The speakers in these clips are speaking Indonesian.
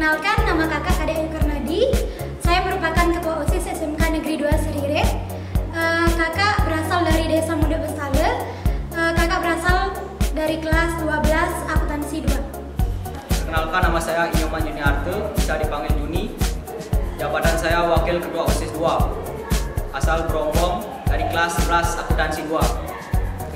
Perkenalkan, nama kakak Kade Ayu Karnadi. Saya merupakan Ketua OSIS SMK Negeri 2 Seriret. Kakak berasal dari Desa Muda Bestale. Kakak berasal dari kelas 12 akuntansi 2. Perkenalkan, nama saya Inyoman Yuniarte, bisa dipanggil Juni. Jabatan saya Wakil Ketua OSIS 2. Asal Brongbong dari kelas 11 akuntansi 2.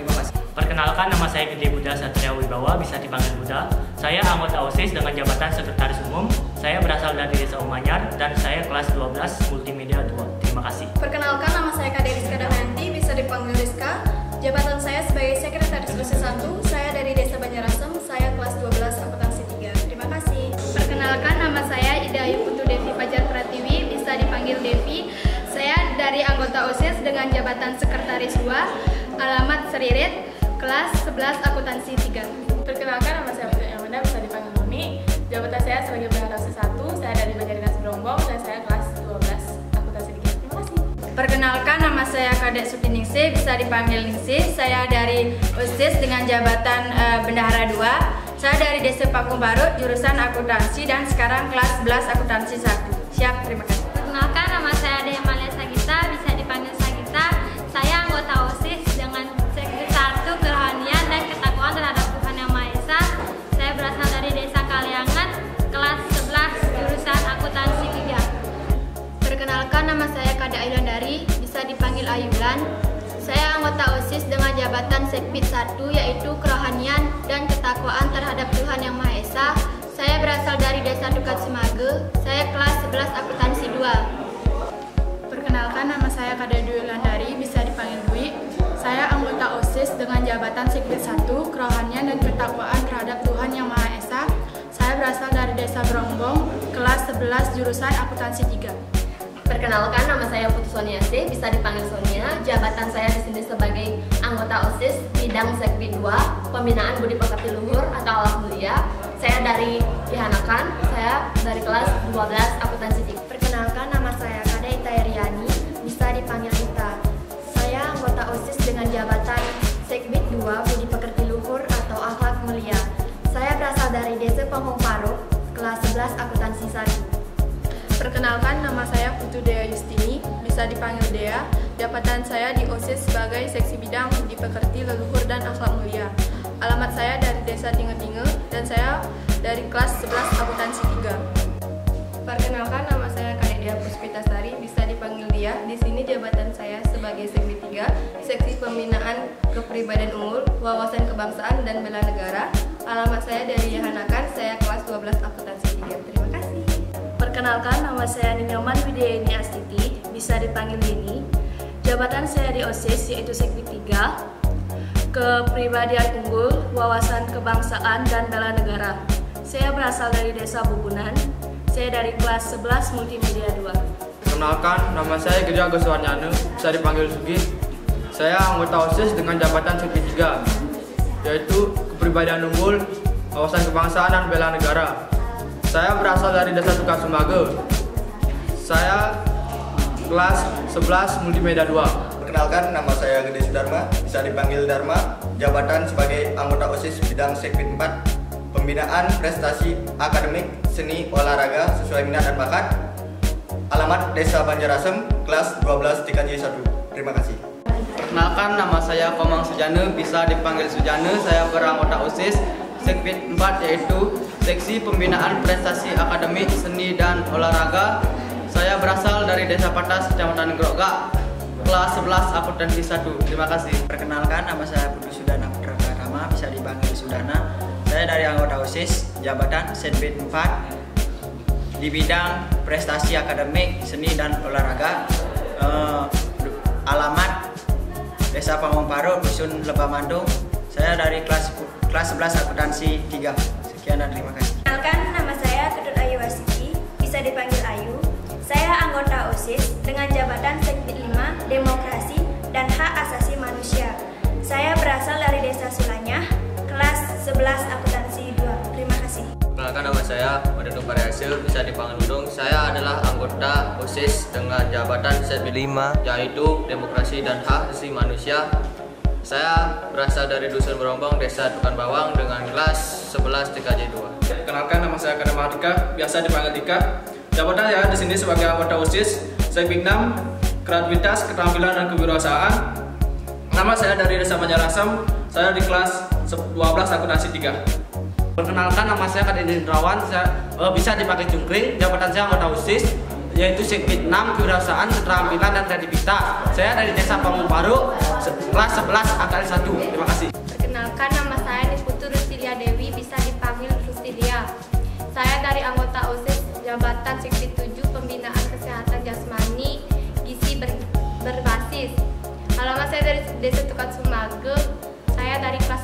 Terima kasih. Perkenalkan, nama saya Gede Budha Satria Wibawa, bisa dipanggil Budha. Saya anggota OSIS dengan jabatan Sekretaris Umum. Saya berasal dari Desa Umanyar dan saya kelas 12 Multimedia 2. Terima kasih. Perkenalkan, nama saya Kade Rizka Damayanti, bisa dipanggil Rizka. Jabatan saya sebagai Sekretaris Dosis 1. Saya dari Desa Banjarasem, saya kelas 12 akuntansi 3. Terima kasih. Perkenalkan, nama saya Ida Ayu Putu Devi Fajar Pratiwi, bisa dipanggil Devi. Saya dari anggota OSIS dengan jabatan Sekretaris 2, alamat Seriret, kelas 11 akuntansi 3. Perkenalkan, nama saya Putri Amanda, bisa dipanggil Mumi. Jabatan saya sebagai Pengarasi 1. Saya dari Banjardinas Brongbong dan saya kelas 12 akuntansi 3. Terima kasih. Perkenalkan, nama saya Kadek Sutiningsih, bisa dipanggil Ningsih. Saya dari OSIS dengan jabatan Bendahara 2. Saya dari Desa Pakung Baru, jurusan akuntansi dan sekarang kelas 11 akuntansi 1. Siap, terima kasih. Perkenalkan, nama saya Dea Malia Sagita, bisa dipanggil Sagita. Saya anggota OSIS dengan Sekti 1 kerohanian dan ketakwaan terhadap Tuhan Yang Maha Esa. Saya berasal dari Desa Kaliangan, kelas 11 jurusan akuntansi 3. Perkenalkan, nama saya Kade Ayulandari, bisa dipanggil Ayulan. Saya anggota OSIS dengan jabatan Sekbid 1, yaitu kerohanian dan ketakwaan terhadap Tuhan Yang Maha Esa. Saya berasal dari Desa Dukat Semage. Saya kelas 11 akuntansi 2. Perkenalkan, nama saya Kade Dwi Landari, bisa dipanggil Dwi. Saya anggota OSIS dengan jabatan Sekbid 1, kerohanian dan ketakwaan terhadap Tuhan Yang Maha Esa. Saya berasal dari Desa Brongbong, kelas 11 jurusan akuntansi 3. Perkenalkan, nama saya Putu Soniasi, bisa dipanggil Sonia. Jabatan saya di sini sebagai anggota OSIS bidang Sekbid 2, pembinaan budi pekerti luhur atau akhlak mulia. Saya dari Dihanakan, saya dari kelas 12 akuntansi 3. Perkenalkan, nama saya Kade Ita Iriani, bisa dipanggil Ita. Saya anggota OSIS dengan jabatan Sekbid 2, budi pekerti luhur atau akhlak mulia. Saya berasal dari Desa Pongkong Paro, kelas 11 akuntansi 1. Perkenalkan, nama saya Putu Dea Yustini, bisa dipanggil Dea. Jabatan saya di OSIS sebagai seksi bidang budi pekerti leluhur dan akhlak mulia. Alamat saya dari Desa Tinge-Tinge dan saya dari kelas 11 akuntansi 3. Perkenalkan, nama saya Kade Dia Puspitasari, bisa dipanggil Dia. Di sini jabatan saya sebagai Sekbid 3, Seksi Pembinaan Kepribadian Unggul, Wawasan Kebangsaan dan Bela Negara. Alamat saya dari Dihanakan, saya kelas 12 akuntansi 3. Terima kasih. Perkenalkan, nama saya Ninyoman Widayani Astiti, bisa dipanggil Dini. Jabatan saya di OSIS yaitu Sekbid 3, Kepribadian Unggul, Wawasan Kebangsaan dan Bela Negara. Saya berasal dari Desa Bubunan. Saya dari kelas 11 Multimedia 2. Perkenalkan, nama saya Gede Agus Warnyanu, bisa dipanggil Sugi. Saya anggota OSIS dengan jabatan Sekbid 3, yaitu Kepribadian Unggul, Wawasan Kebangsaan dan Bela Negara. Saya berasal dari Desa Dukat Semage. Saya kelas 11 Multimedia 2. Perkenalkan, nama saya Gede Sudarma, bisa dipanggil Dharma. Jabatan sebagai anggota OSIS bidang Sekbid 4, pembinaan prestasi akademik, seni, olahraga sesuai minat dan bakat. Alamat Desa Banjarasem, kelas 12 TKJ 1. Terima kasih. Perkenalkan, nama saya Komang Sujana, bisa dipanggil Sujana. Saya beranggota OSIS Sekbid 4, yaitu Seksi Pembinaan Prestasi Akademik, Seni, dan Olahraga. Saya berasal dari Desa Patas, Kecamatan Grogak, kelas 11 akuntansi 1. Terima kasih. Perkenalkan, nama saya Budi Sudana Putra Pratama, bisa dipanggil Sudana. Saya dari anggota OSIS, jabatan Sekbid 4 di bidang prestasi akademik, seni, dan olahraga. Alamat Desa Panggung Paro, Dusun Lebah Mandung. Saya dari kelas 11 akuntansi 3. Sekian dan terima kasih. Perkenalkan, nama saya Tutut Ayu Warsiki, bisa dipanggil Ayu. Saya anggota OSIS dengan jabatan Sekbid 5, Demokrasi dan Hak Asasi Manusia. Saya berasal dari Desa Sulanyah, kelas 11 akuntansi 2. Terima kasih. Perkenalkan, nama saya Madenu Parihasil, bisa dipanggil Dudung. Saya adalah anggota OSIS dengan jabatan Sekbid 5, yaitu Demokrasi dan Hak Asasi Manusia. Saya berasal dari Dusun Berombong, Desa Tukan Bawang dengan kelas 11 TKJ 2. Kenalkan, nama saya Kadam Mahardika, biasa dipanggil Dika. Jabatan saya di sini sebagai anggota OSIS Segbit 6 Kreativitas, Keterampilan dan Kewirausahaan. Nama saya dari Desa Banjarasem. Saya di kelas 12 akuntansi 3. Perkenalkan, nama saya Kadek Indrawan, saya bisa dipakai Jungkring. Jabatan saya anggota OSIS yaitu Segbit 6 Kewirausahaan, Keterampilan dan Kreativitas. Saya dari Desa Pangungparu, kelas 11 AKL 1. Terima kasih. Perkenalkan, nama saya Niputu Rustilia Dewi, bisa dipanggil Rustilia. Saya dari anggota OSIS Jabatan Segbit 7 Pembinaan Kesehatan Jasmani Gizi Berbasis. Alamat saya dari Desa Tukat Sumage. Saya dari kelas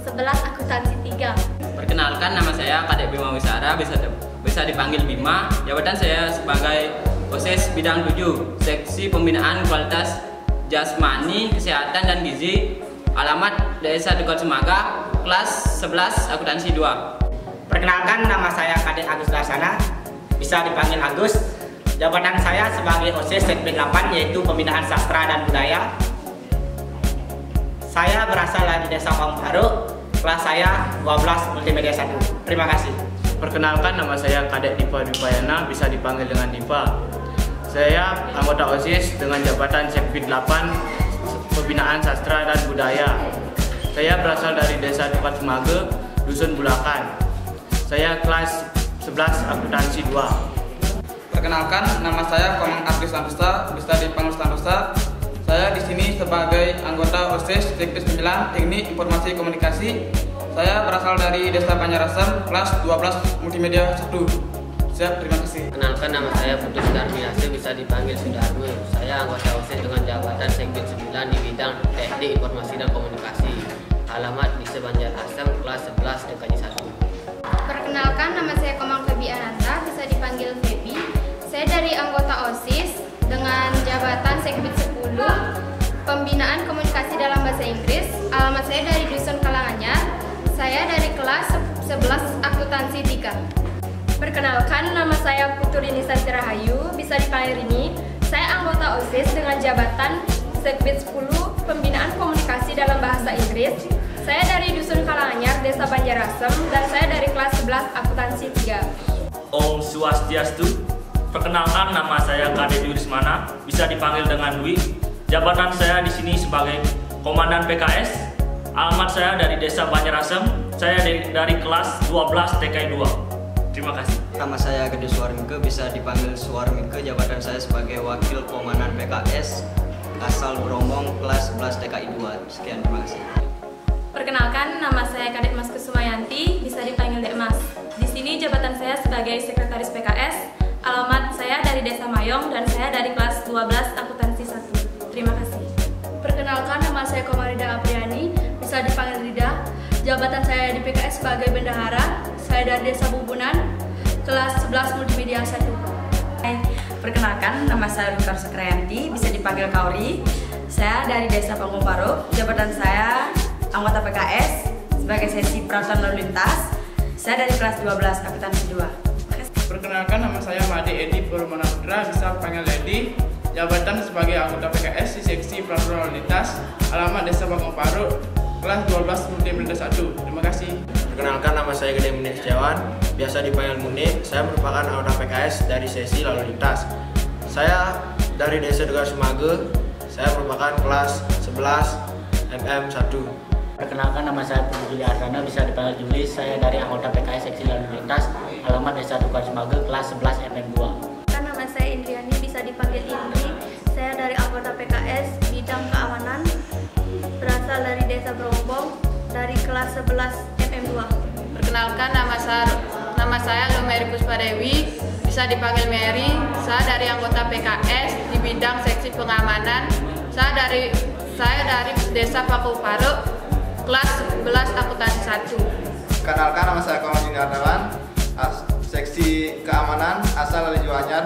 11 akuntansi 3. Perkenalkan, nama saya Kadek Bima Wisara, bisa dipanggil Bima. Jabatan saya sebagai OSIS bidang 7 Seksi Pembinaan Kualitas Jasmani, Kesehatan dan Gizi. Alamat Desa Tukat Sumaga, kelas 11 akuntansi 2. Perkenalkan, nama saya Kadek Agus Laksana, bisa dipanggil Agus. Jabatan saya sebagai OSIS Segbit 8 yaitu Pembinaan Sastra dan Budaya. Saya berasal dari Desa Pangungparu, kelas saya 12 Multimedia 1. Terima kasih. Perkenalkan, nama saya Kadek Dipa Dipayana, bisa dipanggil dengan Dipa. Saya anggota OSIS dengan jabatan Segbit 8 Pembinaan Sastra dan Budaya. Saya berasal dari Desa Tukat Sumage, Dusun Bulakan. Saya kelas 11 akuntansi 2. Perkenalkan, nama saya Komang Artis Santosa, bisa dipanggil Santosa. Saya di sini sebagai anggota OSIS Segbit 9 Teknik Informasi Komunikasi. Saya berasal dari Desa Banjarasem, kelas 12 Multimedia 1. Siap, terima kasih. Kenalkan, nama saya Putus Darmiase, bisa dipanggil Sudarmi. Saya anggota OSIS dengan jabatan Segbit 9 di bidang Teknik Informasi dan Komunikasi. Alamat Desa Banjarasem, kelas 11 TKJ 1. Perkenalkan, nama saya Komang Febi Ananta, bisa dipanggil Febi. Saya dari anggota OSIS dengan jabatan Segbit 10 Pembinaan Komunikasi dalam Bahasa Inggris. Alamat saya dari Dusun Kalanganyar. Saya dari kelas 11 akuntansi 3. Perkenalkan, nama saya Putri Nisanti Rahayu, bisa dipanggil Rini. Saya anggota OSIS dengan jabatan Segbit 10 Pembinaan Komunikasi dalam Bahasa Inggris. Saya dari Dusun Kalanganyar, Desa Banjarasem, dan saya dari kelas 11 akuntansi 3. Om Swastiastu. Perkenalkan, nama saya Kadek Dwi Rismana, bisa dipanggil dengan Dwi. Jabatan saya di sini sebagai Komandan PKS. Alamat saya dari Desa Banjarasem. Saya dari kelas 12 TKI 2. Terima kasih. Nama saya Gede Suarmike, bisa dipanggil Suarmike. Jabatan saya sebagai Wakil Komandan PKS asal Brombong, kelas 11 TKI 2. Sekian, terima kasih. Perkenalkan, nama saya Kadek Mas Kusumayanti, bisa dipanggil Dek Mas. Di sini jabatan saya sebagai Sekretaris PKS. Alamat saya dari Desa Mayong dan saya dari kelas 12 akuntansi 1. Terima kasih. Perkenalkan, nama saya Komarida Apriani, bisa dipanggil Rida. Jabatan saya di PKS sebagai Bendahara. Saya dari Desa Bubunan, kelas 11 Multimedia 1. Perkenalkan, nama saya Rukar Sukrayanti, bisa dipanggil Kauri. Saya dari Desa Pangungparu. Jabatan saya anggota PKS sebagai sesi peraturan lalu lintas. Saya dari kelas 12 akuntansi 2. Perkenalkan, nama saya Made Edi Purmana Putra, bisa dipanggil Edi. Jabatan sebagai anggota PKS di seksi peraturan lalu lintas. Alamat Desa Pangungparu, kelas 12 Multimedia 1. Terima kasih. Perkenalkan, nama saya Gede Munir Setiawan, biasa dipanggil Munir. Saya merupakan anggota PKS dari sesi lalu lintas. Saya dari Desa Tukat Sumage. Saya merupakan kelas 11 MM1. Perkenalkan, nama saya Juli Ardana, bisa dipanggil Juli. Saya dari anggota PKS Seksi Lalu Lintas. Alamat Desa Tukat Sumage, kelas 11 MM2. Nama saya Indriani, bisa dipanggil Indri. Saya dari anggota PKS bidang keamanan, berasal dari Desa Brombong, dari kelas 11 MM2. Perkenalkan, nama saya Lumeri Puspadewi, bisa dipanggil Mary. Saya dari anggota PKS di bidang seksi pengamanan. Saya dari Desa Pangungparu, kelas 11 akuntansi 1. Kenalkan, nama saya Komang Ardawan, seksi keamanan asal dari Juanyar,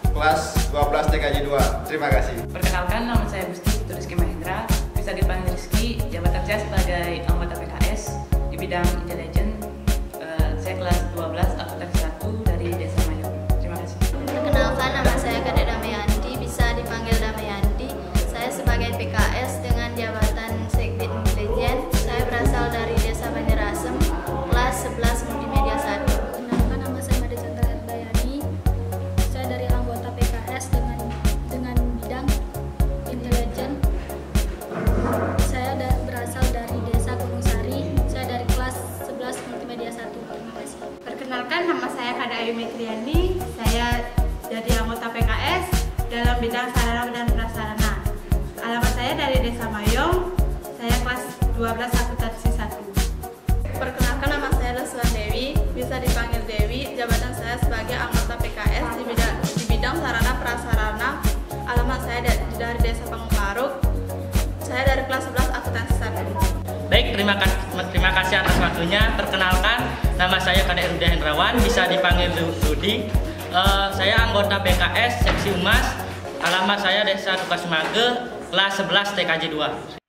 kelas 12 TKJ 2. Terima kasih. Perkenalkan, nama saya Gusti Putu Rizky Mahendra, bisa dipanggil Rizky. Jabatan saya sebagai anggota PKS di bidang intelijen. Saya kelas 12 akuntansi 1 dari Desa Mayong. Terima kasih. Perkenalkan, nama saya Kadek Damayanti, bisa dipanggil Damayanti. Saya sebagai PKS dengan jabatan Segbit Intelijen. Saya berasal dari Desa Banjarasem, kelas 11 dari Desa Pangparuk. Saya dari kelas 11 akuntansi 1. Baik, terima kasih atas waktunya. Perkenalkan, nama saya Kadek Rudi Hendrawan, bisa dipanggil Rudi. Saya anggota PKS Seksi Humas. Alamat saya Desa Tukasmage, kelas 11 TKJ 2.